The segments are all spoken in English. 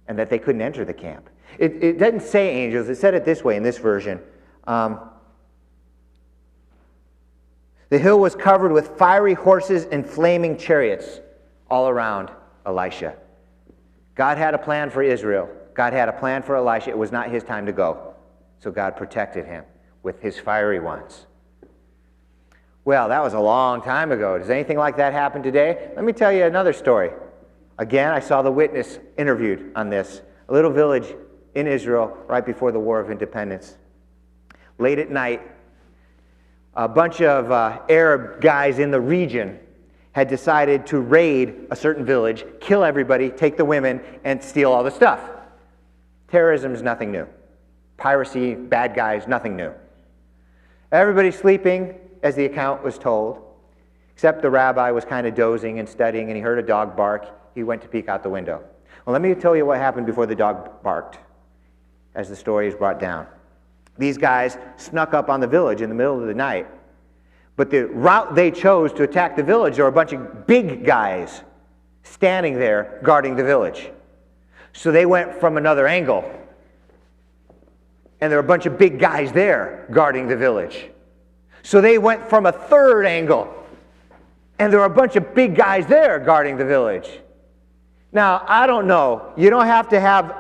and that they couldn't enter the camp. It doesn't say angels. It said it this way in this version. The hill was covered with fiery horses and flaming chariots all around Elisha. God had a plan for Israel. God had a plan for Elisha. It was not his time to go. So God protected him with his fiery ones. Well, that was a long time ago. Does anything like that happen today? Let me tell you another story. Again, I saw the witness interviewed on this. A little village in Israel right before the War of Independence. Late at night, a bunch of Arab guys in the region had decided to raid a certain village, kill everybody, take the women, and steal all the stuff. Terrorism is nothing new. Piracy, bad guys, nothing new. Everybody's sleeping, as the account was told, except the rabbi was kind of dozing and studying, and he heard a dog bark. He went to peek out the window. Well, let me tell you what happened before the dog barked, as the story is brought down. These guys snuck up on the village in the middle of the night, but the route they chose to attack the village, there were a bunch of big guys standing there guarding the village. So they went from another angle, and there were a bunch of big guys there guarding the village. So they went from a third angle, and there were a bunch of big guys there guarding the village. Now, I don't know. You don't have to have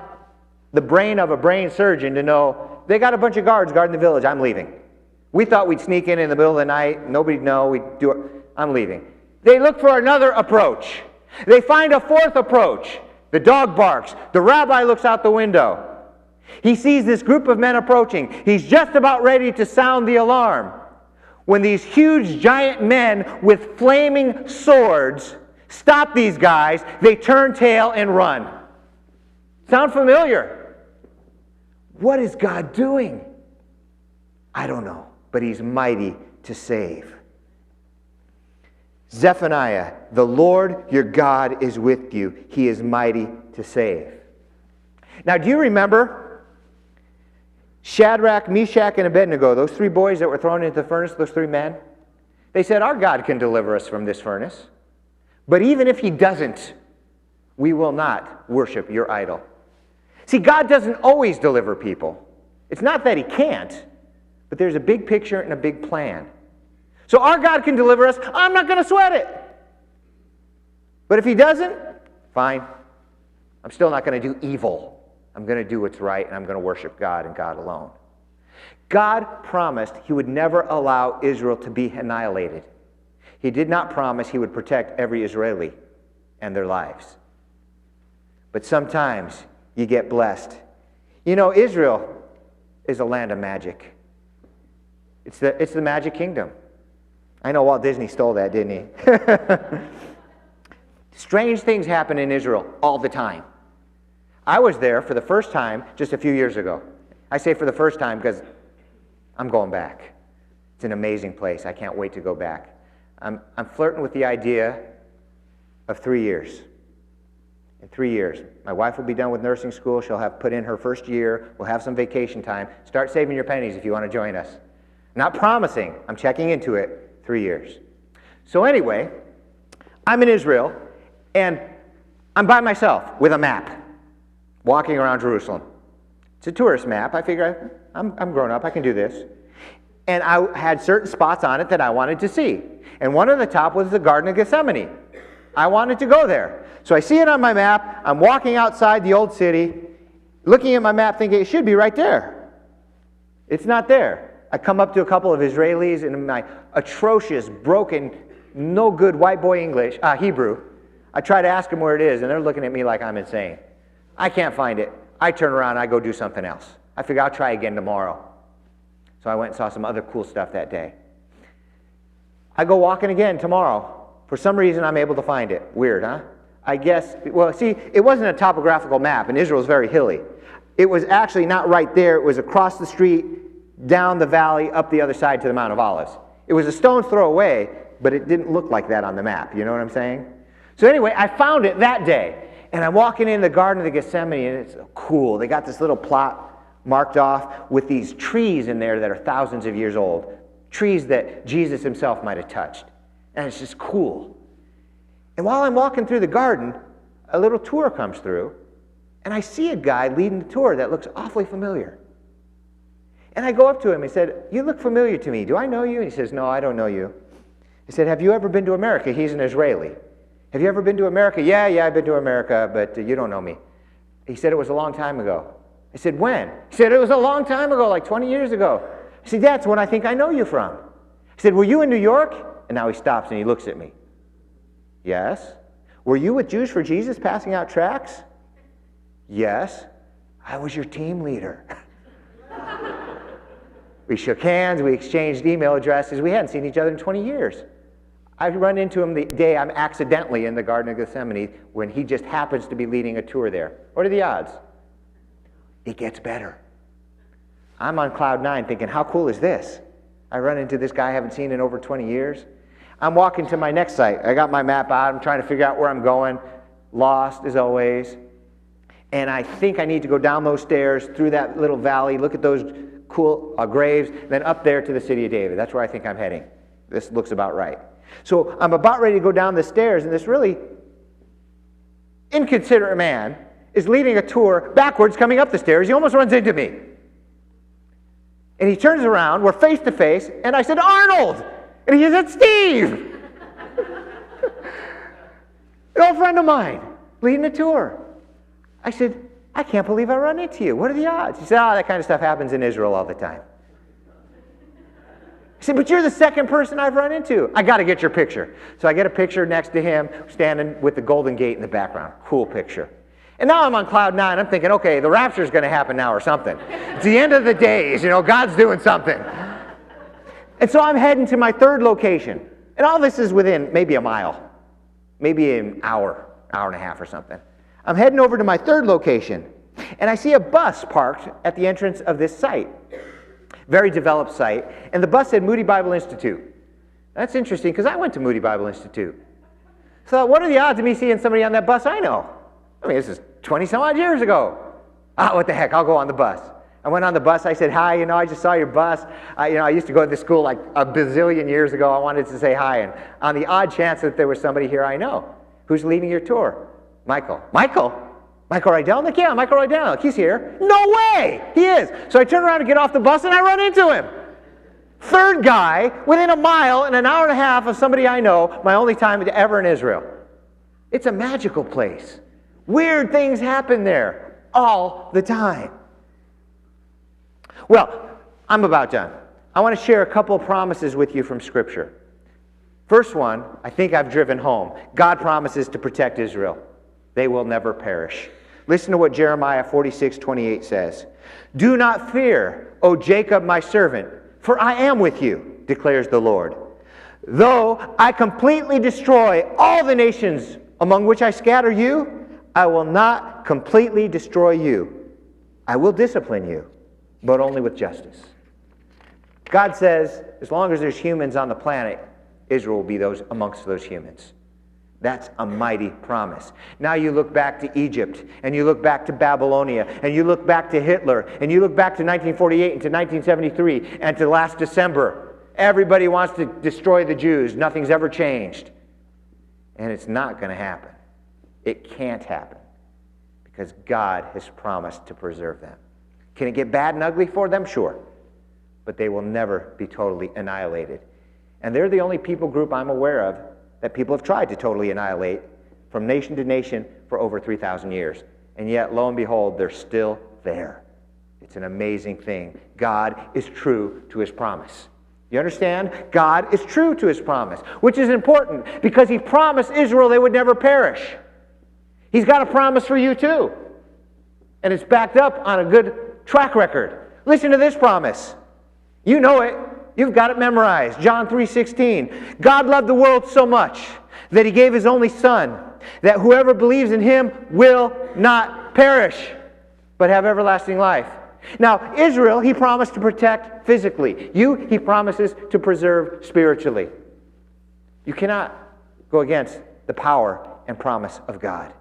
the brain of a brain surgeon to know they got a bunch of guards guarding the village. I'm leaving. We thought we'd sneak in the middle of the night. Nobody'd know. We'd do it. I'm leaving. They look for another approach. They find a fourth approach. The dog barks. The rabbi looks out the window. He sees this group of men approaching. He's just about ready to sound the alarm when these huge giant men with flaming swords stop these guys. They turn tail and run. Sound familiar? What is God doing? I don't know, but he's mighty to save. Zephaniah, the Lord your God is with you. He is mighty to save. Now, do you remember Shadrach, Meshach, and Abednego, those three boys that were thrown into the furnace, those three men? They said, our God can deliver us from this furnace. But even if he doesn't, we will not worship your idol. See, God doesn't always deliver people. It's not that he can't, but there's a big picture and a big plan. So our God can deliver us. I'm not going to sweat it. But if he doesn't, fine. I'm still not going to do evil. I'm going to do what's right, and I'm going to worship God and God alone. God promised he would never allow Israel to be annihilated. He did not promise he would protect every Israeli and their lives. But sometimes you get blessed. You know, Israel is a land of magic. It's the magic kingdom. I know Walt Disney stole that, didn't he? Strange things happen in Israel all the time. I was there for the first time just a few years ago. I say for the first time because I'm going back. It's an amazing place. I can't wait to go back. I'm flirting with the idea of 3 years. In 3 years. My wife will be done with nursing school. She'll have put in her first year. We'll have some vacation time. Start saving your pennies if you want to join us. Not promising. I'm checking into it. 3 years. So anyway, I'm in Israel, and I'm by myself with a map, walking around Jerusalem. It's a tourist map. I figure I'm grown up. I can do this. And I had certain spots on it that I wanted to see. And one of the top was the Garden of Gethsemane. I wanted to go there. So I see it on my map. I'm walking outside the old city, looking at my map thinking it should be right there. It's not there. I come up to a couple of Israelis in my atrocious, broken, no good white boy English, Hebrew. I try to ask them where it is, and they're looking at me like I'm insane. I can't find it. I turn around, I go do something else. I figure I'll try again tomorrow. So I went and saw some other cool stuff that day. I go walking again tomorrow. For some reason, I'm able to find it. Weird, huh? I guess, well, see, it wasn't a topographical map, and Israel's very hilly. It was actually not right there. It was across the street, down the valley, up the other side to the Mount of Olives. It was a stone's throw away, but it didn't look like that on the map. You know what I'm saying? So anyway, I found it that day, and I'm walking in the Garden of the Gethsemane, and it's cool. They got this little plot marked off with these trees in there that are thousands of years old, trees that Jesus himself might have touched, and it's just cool. And while I'm walking through the garden, a little tour comes through, And I see a guy leading the tour that looks awfully familiar. And I go up to him and said, "You look familiar to me. Do I know you?" And he says, "No, I don't know you." He said, "Have you ever been to America?" He's an Israeli. "Have you ever been to America?" Yeah, I've been to America, but you don't know me." He said, "It was a long time ago." I said, "When?" He said, "It was a long time ago, like 20 years ago." I said, "That's when I think I know you from." He said, "Were you in New York?" And now he stops and he looks at me. "Yes." "Were you with Jews for Jesus passing out tracts?" "Yes." "I was your team leader." We shook hands, we exchanged email addresses. We hadn't seen each other in 20 years. I run into him the day I'm accidentally in the Garden of Gethsemane when he just happens to be leading a tour there. What are the odds? It gets better. I'm on cloud 9 thinking, how cool is this? I run into this guy I haven't seen in over 20 years. I'm walking to my next site. I got my map out. I'm trying to figure out where I'm going. Lost as always. And I think I need to go down those stairs, through that little valley, look at those cool graves, then up there to the city of David. That's where I think I'm heading. This looks about right. So I'm about ready to go down the stairs, and this really inconsiderate man is leading a tour backwards coming up the stairs. He almost runs into me. And he turns around, we're face to face, and I said, "Arnold!" And he said, "Steve!" An old friend of mine, leading a tour. I said, "I can't believe I run into you. What are the odds?" He said, "That kind of stuff happens in Israel all the time." I said, "But you're the second person I've run into. I got to get your picture." So I get a picture next to him, standing with the Golden Gate in the background. Cool picture. And now I'm on cloud 9. I'm thinking, okay, the rapture's going to happen now or something. It's the end of the days. God's doing something. And so I'm heading to my third location. And all this is within maybe a mile, maybe an hour and a half or something. I'm heading over to my third location, and I see a bus parked at the entrance of this site. Very developed site, and the bus said Moody Bible Institute. That's interesting, because I went to Moody Bible Institute. So what are the odds of me seeing somebody on that bus I know? I mean, this is 20-some-odd years ago. What the heck, I'll go on the bus. I went on the bus, I said, "Hi, I just saw your bus. I used to go to this school like a bazillion years ago. I wanted to say hi, and on the odd chance that there was somebody here I know. Who's leading your tour?" "Michael." "Michael? Michael Rydell?" I'm like, "Yeah, Michael Rydell. Like, he's here." "No way! He is." So I turn around to get off the bus and I run into him. Third guy, within a mile and an hour and a half of somebody I know, my only time ever in Israel. It's a magical place. Weird things happen there all the time. Well, I'm about done. I want to share a couple of promises with you from Scripture. First one, I think I've driven home. God promises to protect Israel. They will never perish. Listen to what Jeremiah 46:28 says. "Do not fear, O Jacob my servant, for I am with you, declares the Lord. Though I completely destroy all the nations among which I scatter you, I will not completely destroy you. I will discipline you, but only with justice." God says, as long as there's humans on the planet, Israel will be amongst those humans. That's a mighty promise. Now you look back to Egypt, and you look back to Babylonia, and you look back to Hitler, and you look back to 1948 and to 1973 and to last December. Everybody wants to destroy the Jews. Nothing's ever changed. And it's not going to happen. It can't happen because God has promised to preserve them. Can it get bad and ugly for them? Sure. But they will never be totally annihilated. And they're the only people group I'm aware of that people have tried to totally annihilate from nation to nation for over 3,000 years. And yet, lo and behold, they're still there. It's an amazing thing. God is true to his promise. You understand? God is true to his promise, which is important because he promised Israel they would never perish. He's got a promise for you too. And it's backed up on a good track record. Listen to this promise. You know it. You've got it memorized. John 3:16. God loved the world so much that he gave his only Son, that whoever believes in him will not perish, but have everlasting life. Now, Israel, he promised to protect physically. You, he promises to preserve spiritually. You cannot go against the power and promise of God.